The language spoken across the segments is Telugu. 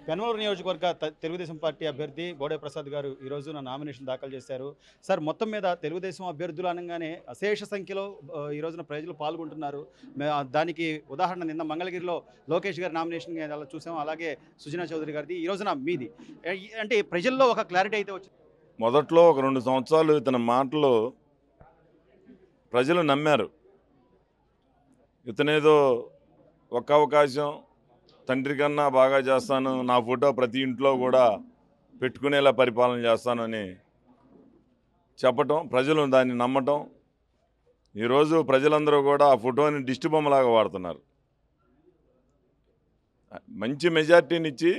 పెనమలూరు నియోజకవర్గ తెలుగుదేశం పార్టీ అభ్యర్థి బోడే ప్రసాద్ గారు ఈ రోజున నామినేషన్ దాఖలు చేశారు. సార్ మొత్తం మీద తెలుగుదేశం అభ్యర్థులు అనగానే అశేష సంఖ్యలో ఈ రోజున ప్రజలు పాల్గొంటున్నారు. దానికి ఉదాహరణ నిన్న మంగళగిరిలో లోకేష్ గారి నామినేషన్ అలా చూసాం. అలాగే సుజనా చౌదరి గారిది. ఈ రోజున మీది. అంటే ప్రజల్లో ఒక క్లారిటీ అయితే వచ్చింది. మొదట్లో ఒక 2 సంవత్సరాలు ఇతని మాటలు ప్రజలు నమ్మారు. ఇతనేదో ఒక్క అవకాశం తండ్రి కన్నా బాగా చేస్తాను, నా ఫోటో ప్రతి ఇంట్లో కూడా పెట్టుకునేలా పరిపాలన చేస్తానని చెప్పటం, ప్రజలు దాన్ని నమ్మటం. ఈరోజు ప్రజలందరూ కూడా ఆ ఫోటోని దిష్టి బొమ్మలాగా వాడుతున్నారు. మంచి మెజార్టీనిచ్చి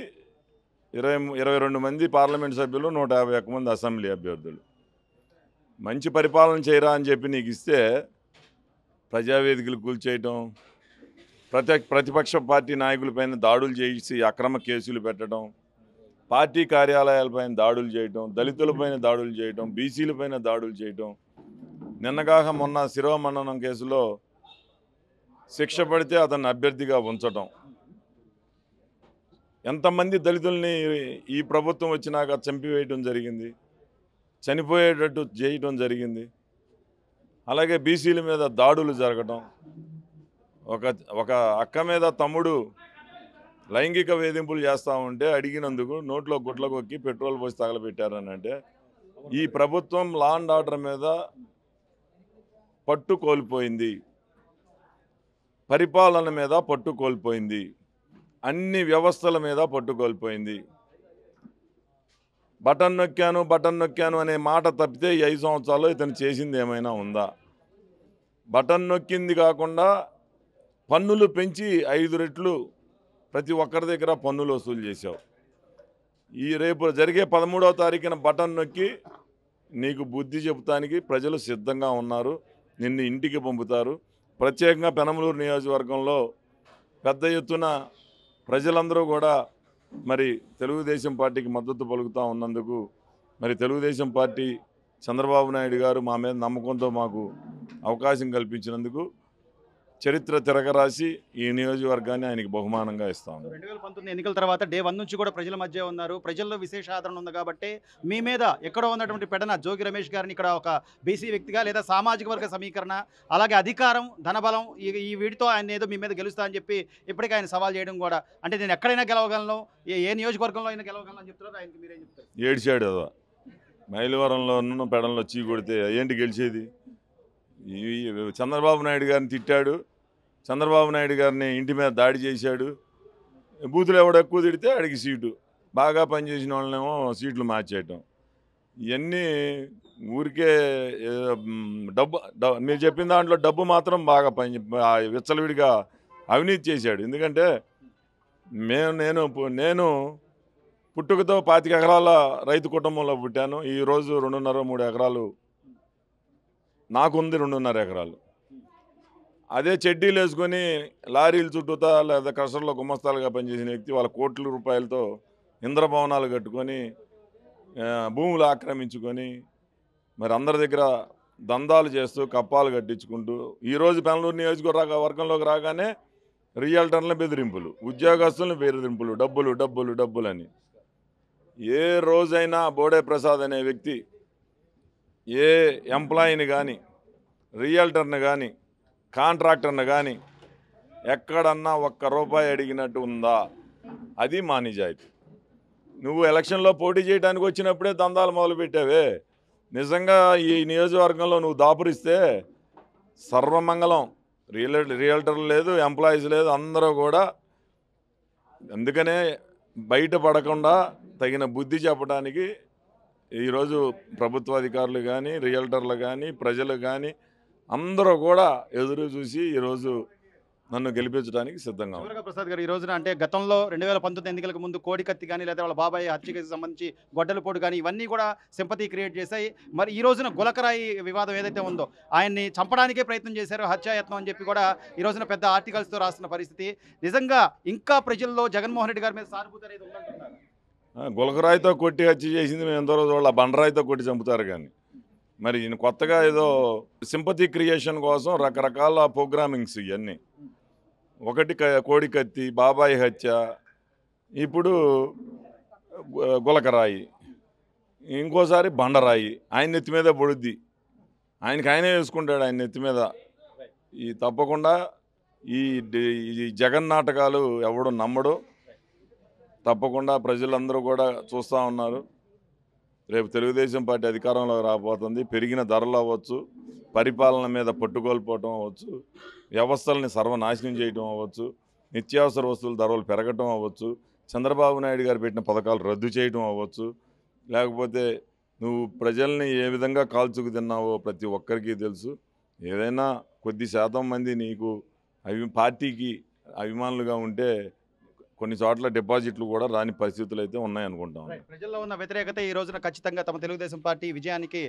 22 మంది పార్లమెంట్ సభ్యులు, 151 మంది అసెంబ్లీ అభ్యర్థులు. మంచి పరిపాలన చేయరా అని చెప్పి నీకు ఇస్తే ప్రజావేదికలు కూల్చేయటం, ప్రతిపక్ష పార్టీ నాయకులపైన దాడులు చేసి అక్రమ కేసులు పెట్టడం, పార్టీ కార్యాలయాలపైన దాడులు చేయటం, దళితులపైన దాడులు చేయటం, బీసీలపైన దాడులు చేయటం. నిన్నగాక మొన్న శిరోమణనం కేసులో శిక్ష పడితే అతన్ని అభ్యర్థిగా ఉంచటం. ఎంతమంది దళితుల్ని ఈ ప్రభుత్వం వచ్చినాక చంపివేయటం జరిగింది, చనిపోయేటట్టు చేయటం జరిగింది. అలాగే బీసీల మీద దాడులు జరగటం. ఒక అక్క మీద తమ్ముడు లైంగిక వేధింపులు చేస్తూ ఉంటే అడిగినందుకు నోట్లో గుడ్ల కొక్కి పెట్రోల్ పోసి తగలబెట్టారని అంటే, ఈ ప్రభుత్వం లా అండ్ ఆర్డర్ మీద పట్టు కోల్పోయింది, పరిపాలన మీద పట్టు కోల్పోయింది, అన్ని వ్యవస్థల మీద పట్టు కోల్పోయింది. బటన్ నొక్కాను అనే మాట తప్పితే ఈ 5 సంవత్సరాల్లో ఇతను చేసింది ఏమైనా ఉందా? బటన్ నొక్కింది కాకుండా పన్నులు పెంచి 5 రెట్లు ప్రతి ఒక్కరి దగ్గర పన్నులు వసూలు చేశావు. రేపు జరిగే 13వ తారీఖున బటన్ నొక్కి నీకు బుద్ధి చెబుతానికి ప్రజలు సిద్ధంగా ఉన్నారు. నిన్ను ఇంటికి పంపుతారు. ప్రత్యేకంగా పెనమలూరు నియోజకవర్గంలో పెద్ద ఎత్తున ప్రజలందరూ కూడా మరి తెలుగుదేశం పార్టీకి మద్దతు పలుకుతూ ఉన్నందుకు, మరి తెలుగుదేశం పార్టీ చంద్రబాబు నాయుడు గారు మా మీద నమ్మకంతో మాకు అవకాశం కల్పించినందుకు చరిత్ర తిరగరాసి ఈ నియోజకవర్గాన్ని ఆయనకి బహుమానంగా ఇస్తాము. 2019 ఎన్నికల తర్వాత డే 1 నుంచి కూడా ప్రజల మధ్య ఉన్నారు. ప్రజల్లో విశేష ఆదరణ ఉంది కాబట్టి మీ మీద ఎక్కడో ఉన్నటువంటి పెడన జోగి రమేష్ గారిని ఇక్కడ ఒక బీసీ వ్యక్తిగా లేదా సామాజిక వర్గ సమీకరణ, అలాగే అధికారం, ధనబలం ఈ వీటితో ఆయన ఏదో మీ మీద గెలుస్తా అని చెప్పి ఇప్పటికీ ఆయన సవాల్ చేయడం కూడా, అంటే నేను ఎక్కడైనా గెలవగలను, ఏ నియోజకవర్గంలో అయినా గెలవగలను అని చెప్తున్నారు. ఆయనకి మీరేం చెప్తారు? ఏడిచాడు కదా, మైలవరంలో ఉన్న పెడనలో చీ కొడితే ఏంటి గెలిచేది? చంద్రబాబు నాయుడు గారిని తిట్టాడు, చంద్రబాబు నాయుడు గారిని ఇంటి మీద దాడి చేశాడు. బూతులు ఎవడు ఎక్కువ తిడితే ఆడికి సీటు, బాగా పనిచేసిన వాళ్ళనేమో సీట్లు మార్చేయటం. ఇవన్నీ ఊరికే డబ్బు మీరు చెప్పిన దాంట్లో డబ్బు మాత్రం బాగా విచ్చలవిడిగా అవినీతి చేశాడు. ఎందుకంటే నేను పుట్టుకతో 25 ఎకరాల రైతు కుటుంబంలో పుట్టాను. ఈరోజు 2.5-3 ఎకరాలు నాకుంది, 2.5 ఎకరాలు. అదే చెడ్డీలు వేసుకొని లారీలు చుట్టూతా లేదా క్రషర్లో గుమస్తాలుగా పనిచేసిన వ్యక్తి వాళ్ళ కోట్ల రూపాయలతో ఇంద్రభవనాలు కట్టుకొని భూములు ఆక్రమించుకొని మరి అందరి దగ్గర దందాలు చేస్తూ కప్పాలు కట్టించుకుంటూ ఈరోజు పెనమలూరు నియోజకవర్గంలోకి రాగానే రియల్టర్ల బెదిరింపులు, ఉద్యోగస్తులను బెదిరింపులు, డబ్బులని. ఏ రోజైనా బోడే ప్రసాద్ అనే వ్యక్తి ఏ ఎంప్లాయీని కానీ, రియల్టర్ని కానీ, కాంట్రాక్టర్ని కానీ ఎక్కడన్నా ₹1 అడిగినట్టు ఉందా? అది మా నిజాయితీ. నువ్వు ఎలక్షన్లో పోటీ చేయడానికి వచ్చినప్పుడే దందాలు మొదలుపెట్టావే. నిజంగా ఈ నియోజకవర్గంలో నువ్వు దాపురిస్తే సర్వమంగళం. రియల్టర్లు లేదు, ఎంప్లాయీస్ లేదు, అందరూ కూడా. అందుకనే బయటపడకుండా తగిన బుద్ధి చెప్పడానికి ఈరోజు ప్రభుత్వ అధికారులు కానీ, రియల్టర్లు కానీ, ప్రజలు కానీ అందరూ కూడా ఎదురు చూసి ఈరోజు నన్ను గెలిపించడానికి సిద్ధంగా ఉన్నారు. ప్రసాద్ గారు ఈ రోజున అంటే గతంలో 2019 ఎన్నికలకు ముందు కోడికత్తి కానీ లేదా వాళ్ళ బాబాయ్ హత్య కేసుకు సంబంధించి గొడ్డలపోటు కానీ ఇవన్నీ కూడా సింపతి క్రియేట్ చేశాయి. మరి ఈ రోజున గులకరాయి వివాదం ఏదైతే ఉందో ఆయన్ని చంపడానికే ప్రయత్నం చేశారు, హత్యాయత్నం అని చెప్పి కూడా ఈ రోజున పెద్ద ఆర్టికల్స్తో రాస్తున్న పరిస్థితి. నిజంగా ఇంకా ప్రజల్లో జగన్మోహన్ రెడ్డి గారి మీద సానుభూతి అనేది ఉందంటున్నారు. గులకరాయితో కొట్టి హత్య చేసింది మేము ఎంతో రోజు వాళ్ళ బండరాయితో కొట్టి చంపుతారు. కానీ మరి ఈయన కొత్తగా ఏదో సింపతి క్రియేషన్ కోసం రకరకాల ప్రోగ్రామింగ్స్ ఇవన్నీ. ఒకటి కోడికత్తి, బాబాయ్ హత్య, ఇప్పుడు గులకరాయి, ఇంకోసారి బండరాయి ఆయన నెత్తి మీద పడుద్ది. ఆయనే వేసుకుంటాడు ఆయన నెత్తి మీద. ఈ తప్పకుండా ఈ ఈ జగన్ నాటకాలు ఎవడు నమ్మడు. తప్పకుండా ప్రజలందరూ కూడా చూస్తూ ఉన్నారు. రేపు తెలుగుదేశం పార్టీ అధికారంలో రాబోతుంది. పెరిగిన ధరలు అవ్వచ్చు, పరిపాలన మీద పట్టుకోల్పోవటం అవ్వచ్చు, వ్యవస్థల్ని సర్వనాశనం చేయటం అవ్వచ్చు, నిత్యావసర వస్తువుల ధరలు పెరగటం అవ్వచ్చు, చంద్రబాబు నాయుడు గారు పెట్టిన పథకాలు రద్దు చేయటం అవ్వచ్చు, లేకపోతే నువ్వు ప్రజల్ని ఏ విధంగా కాల్చుకు తిన్నావో ప్రతి ఒక్కరికి తెలుసు. ఏదైనా కొద్ది శాతం మంది నీకు పార్టీకి అభిమానులుగా ఉంటే కొన్ని చోట్ల డిపాజిట్లు కూడా రాని పరిస్థితులు అయితే ఉన్నాయనుకుంటాం. ప్రజల్లో ఉన్న వ్యతిరేకత ఈ రోజున ఖచ్చితంగా తమ తెలుగుదేశం పార్టీ విజయానికి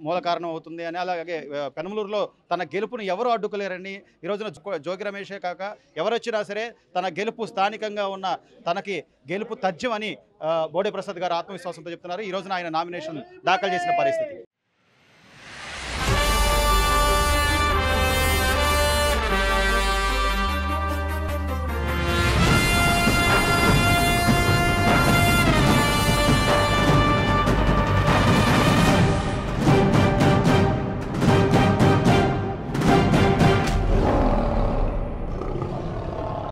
మూల కారణం అవుతుంది అని, అలాగే పెనమలూరులో తన గెలుపును ఎవరు అడ్డుకోలేరని ఈ రోజున జోగి రమేషే కాక ఎవరొచ్చినా సరే తన గెలుపు స్థానికంగా ఉన్న తనకి గెలుపు తథ్యం అని బోడే ప్రసాద్ గారు ఆత్మవిశ్వాసంతో చెప్తున్నారు. ఈ రోజున ఆయన నామినేషన్ దాఖలు చేసిన పరిస్థితి.